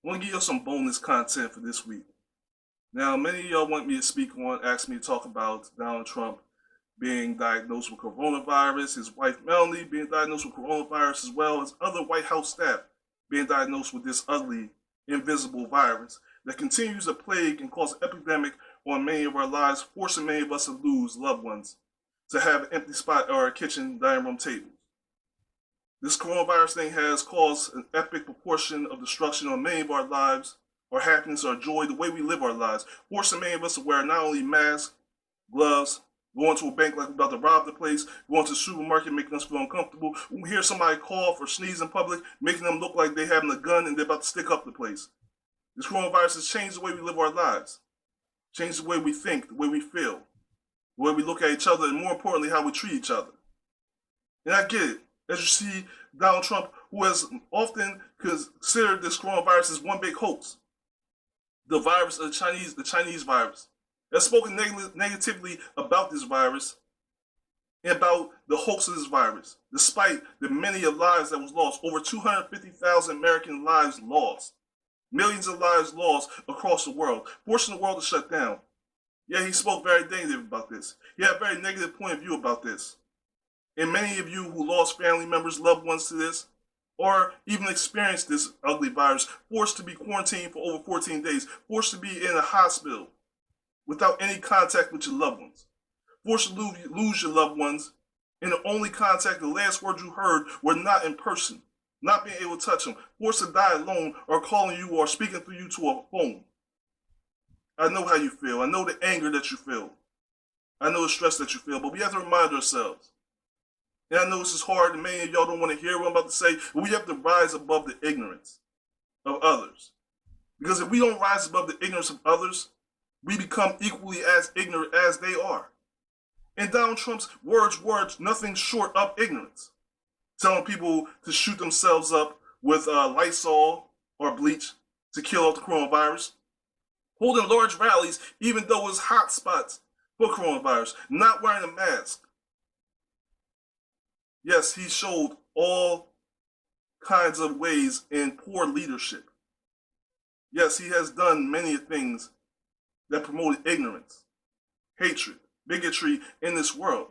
I want to give you some bonus content for this week. Now, many of y'all want me to speak on, ask me to talk about Donald Trump being diagnosed with coronavirus, his wife Melanie being diagnosed with coronavirus, as well as other White House staff being diagnosed with this ugly, invisible virus that continues to plague and cause epidemic on many of our lives, forcing many of us to lose loved ones, to have an empty spot at our kitchen dining room tables. This coronavirus thing has caused an epic proportion of destruction on many of our lives, our happiness, our joy, the way we live our lives, forcing many of us to wear not only masks, gloves, going to a bank like we're about to rob the place, going to the supermarket, making us feel uncomfortable. We hear somebody cough or sneeze in public, making them look like they're having a gun and they're about to stick up the place. This coronavirus has changed the way we live our lives, changed the way we think, the way we feel, the way we look at each other, and more importantly, how we treat each other. And I get it. As you see, Donald Trump, who has often considered this coronavirus as one big hoax, the virus of the Chinese virus, has spoken negatively about this virus and about the hoax of this virus, despite the many lives that was lost. Over 250,000 American lives lost. Millions of lives lost across the world, forcing the world to shut down. Yeah, he spoke very negative about this. He had a very negative point of view about this. And many of you who lost family members, loved ones to this, or even experienced this ugly virus, forced to be quarantined for over 14 days, forced to be in a hospital without any contact with your loved ones, forced to lose your loved ones, and the only contact, the last words you heard were not in person, not being able to touch them, forced to die alone or calling you or speaking through you to a phone. I know how you feel. I know the anger that you feel. I know the stress that you feel, but we have to remind ourselves. And I know this is hard, and many of y'all don't want to hear what I'm about to say, but we have to rise above the ignorance of others. Because if we don't rise above the ignorance of others, we become equally as ignorant as they are. And Donald Trump's words were nothing short of ignorance. Telling people to shoot themselves up with Lysol or bleach to kill off the coronavirus. Holding large rallies, even though it's hot spots for coronavirus. Not wearing a mask. Yes, he showed all kinds of ways in poor leadership. Yes, he has done many things that promoted ignorance, hatred, bigotry in this world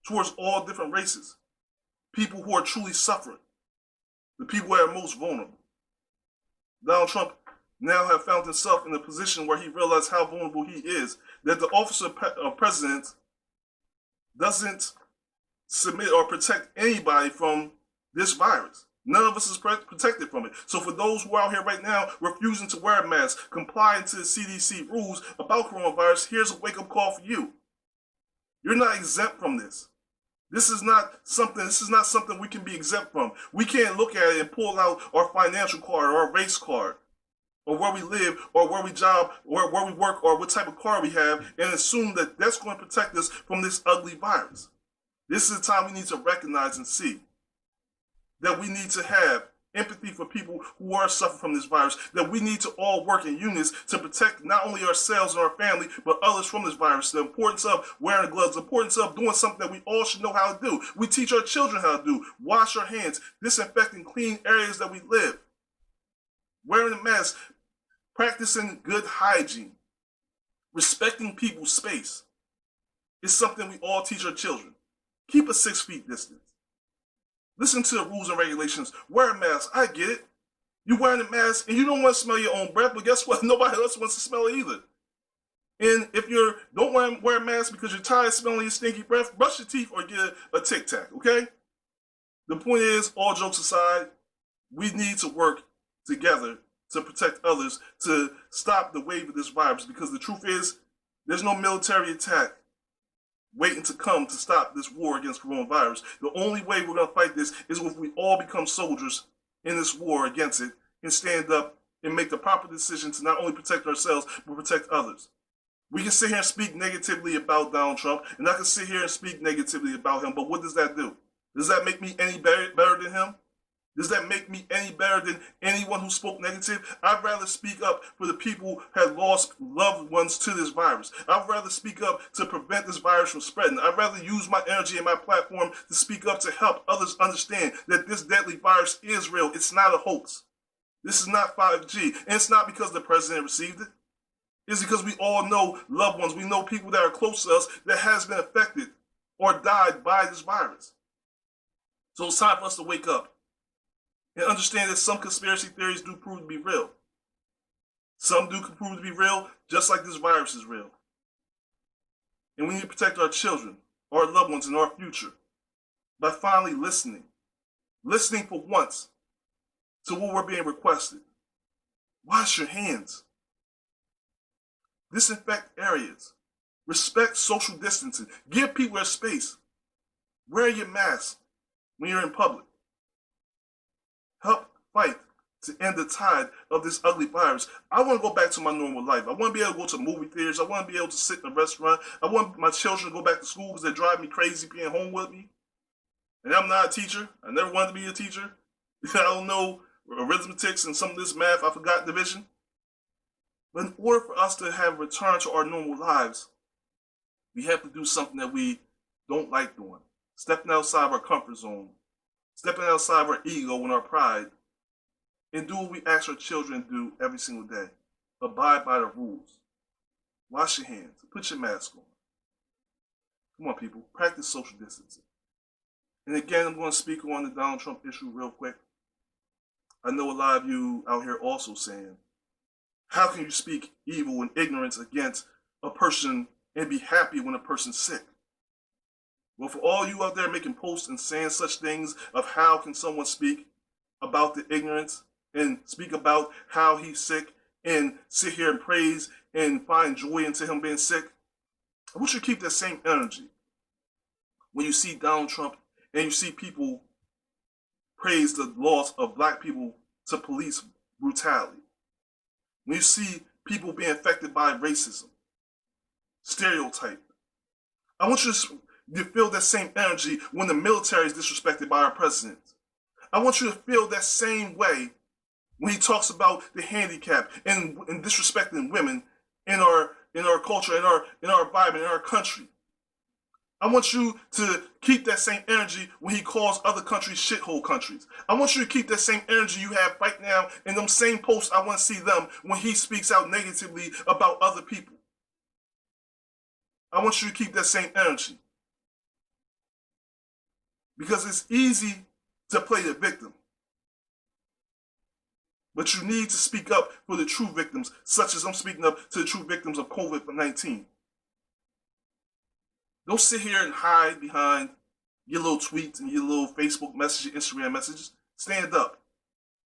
towards all different races. People who are truly suffering, the people that are most vulnerable. Donald Trump now has found himself in a position where he realized how vulnerable he is, that the office of president doesn't submit or protect anybody from this virus. None of us is protected from it. So for those who are out here right now refusing to wear a mask, complying to the CDC rules about coronavirus, here's a wake-up call for you. You're not exempt from this. This is not something we can be exempt from. We can't look at it and pull out our financial card or our race card or where we live or where we job or where we work or what type of car we have and assume that that's going to protect us from this ugly virus. This is the time we need to recognize and see that we need to have empathy for people who are suffering from this virus, that we need to all work in units to protect not only ourselves and our family, but others from this virus. The importance of wearing gloves, the importance of doing something that we all should know how to do. We teach our children how to do. Wash our hands, disinfect and clean areas that we live. Wearing a mask, practicing good hygiene, respecting people's space is something we all teach our children. Keep a 6 feet distance. Listen to the rules and regulations. Wear a mask. I get it. You're wearing a mask and you don't want to smell your own breath, but guess what? Nobody else wants to smell it either. And if you don't want to wear a mask because you're tired of smelling your stinky breath, brush your teeth or get a Tic Tac, okay? The point is, all jokes aside, we need to work together to protect others, to stop the wave of this virus, because the truth is, there's no military attack waiting to come to stop this war against coronavirus. The only way we're going to fight this is if we all become soldiers in this war against it and stand up and make the proper decision to not only protect ourselves, but protect others. We can sit here and speak negatively about Donald Trump, and I can sit here and speak negatively about him, but what does that do? Does that make me any better than him? Does that make me any better than anyone who spoke negative? I'd rather speak up for the people who have lost loved ones to this virus. I'd rather speak up to prevent this virus from spreading. I'd rather use my energy and my platform to speak up to help others understand that this deadly virus is real. It's not a hoax. This is not 5G. And it's not because the president received it. It's because we all know loved ones. We know people that are close to us that has been affected or died by this virus. So it's time for us to wake up and understand that some conspiracy theories do prove to be real. Some do prove to be real, just like this virus is real. And we need to protect our children, our loved ones, and our future by finally listening. Listening for once to what we're being requested. Wash your hands. Disinfect areas. Respect social distancing. Give people a space. Wear your mask when you're in public. Help fight to end the tide of this ugly virus. I want to go back to my normal life. I want to be able to go to movie theaters. I want to be able to sit in a restaurant. I want my children to go back to school because they drive me crazy being home with me. And I'm not a teacher. I never wanted to be a teacher. I don't know arithmetics and some of this math. I forgot division. But in order for us to have return to our normal lives, we have to do something that we don't like doing. Stepping outside our comfort zone. Stepping outside our ego and our pride. And do what we ask our children to do every single day. Abide by the rules. Wash your hands. Put your mask on. Come on, people. Practice social distancing. And again, I'm going to speak on the Donald Trump issue real quick. I know a lot of you out here also saying, how can you speak evil and ignorance against a person and be happy when a person's sick? Well, for all you out there making posts and saying such things of how can someone speak about the ignorance and speak about how he's sick and sit here and praise and find joy into him being sick, I want you to keep that same energy when you see Donald Trump and you see people praise the loss of black people to police brutality. When you see people being affected by racism, stereotype. I want you to feel that same energy when the military is disrespected by our president. I want you to feel that same way when he talks about the handicap and disrespecting women in our culture, in our environment, in our country. I want you to keep that same energy when he calls other countries shithole countries. I want you to keep that same energy you have right now in them same posts. I want to see them when he speaks out negatively about other people. I want you to keep that same energy. Because it's easy to play the victim. But you need to speak up for the true victims, such as I'm speaking up to the true victims of COVID-19. Don't sit here and hide behind your little tweets and your little Facebook messages, Instagram messages. Stand up.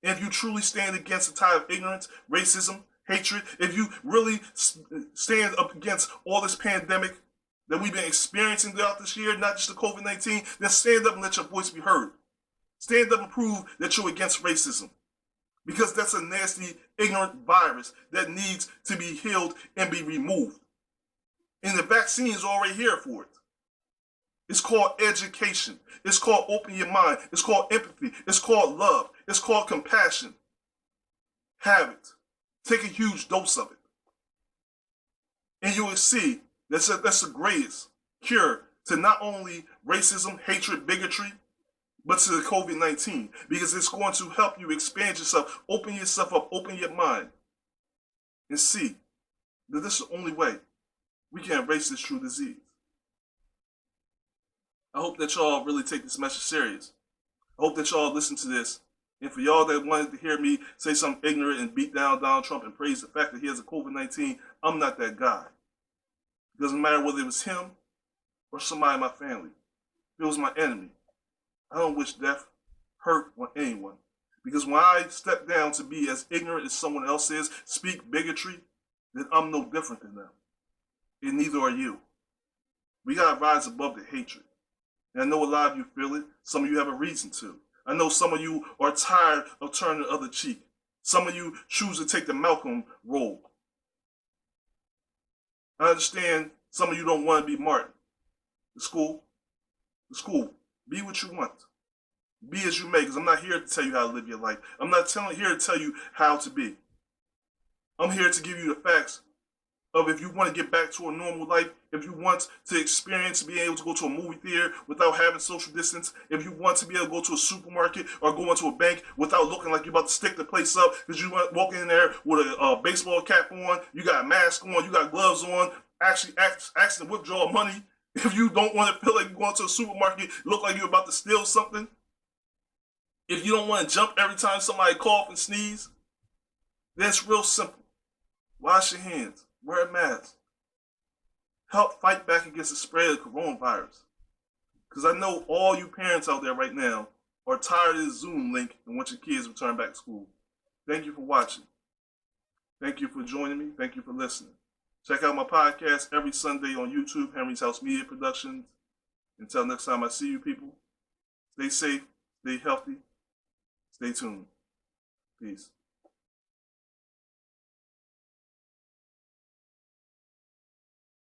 And if you truly stand against the tide of ignorance, racism, hatred, if you really stand up against all this pandemic that we've been experiencing throughout this year, not just the COVID-19, then stand up and let your voice be heard. Stand up and prove that you're against racism. Because that's a nasty, ignorant virus that needs to be healed and be removed. And the vaccine is already here for it. It's called education. It's called open your mind. It's called empathy. It's called love. It's called compassion. Have it. Take a huge dose of it. And you will see that's the greatest cure to not only racism, hatred, bigotry, but to the COVID-19. Because it's going to help you expand yourself, open yourself up, open your mind, and see that this is the only way we can erase this true disease. I hope that y'all really take this message serious. I hope that y'all listen to this. And for y'all that wanted to hear me say something ignorant and beat down Donald Trump and praise the fact that he has a COVID-19, I'm not that guy. It doesn't matter whether it was him or somebody in my family. If it was my enemy, I don't wish death, hurt on anyone. Because when I step down to be as ignorant as someone else is, speak bigotry, then I'm no different than them. And neither are you. We gotta rise above the hatred. And I know a lot of you feel it. Some of you have a reason to. I know some of you are tired of turning the other cheek. Some of you choose to take the Malcolm role. I understand some of you don't want to be Martin. It's cool. It's cool. Be what you want. Be as you may, because I'm not here to tell you how to live your life. I'm not here to tell you how to be. I'm here to give you the facts of if you want to get back to a normal life, if you want to experience being able to go to a movie theater without having social distance, if you want to be able to go to a supermarket or go into a bank without looking like you're about to stick the place up because you walk in there with a baseball cap on, you got a mask on, you got gloves on, actually asking to withdraw money. If you don't want to feel like you're going to a supermarket, look like you're about to steal something. If you don't want to jump every time somebody cough and sneeze, then it's real simple. Wash your hands. Wear a mask. Help fight back against the spread of coronavirus. Because I know all you parents out there right now are tired of this Zoom link and want your kids to return back to school. Thank you for watching. Thank you for joining me. Thank you for listening. Check out my podcast every Sunday on YouTube, Henry's House Media Productions. Until next time I see you people, stay safe, stay healthy, stay tuned. Peace.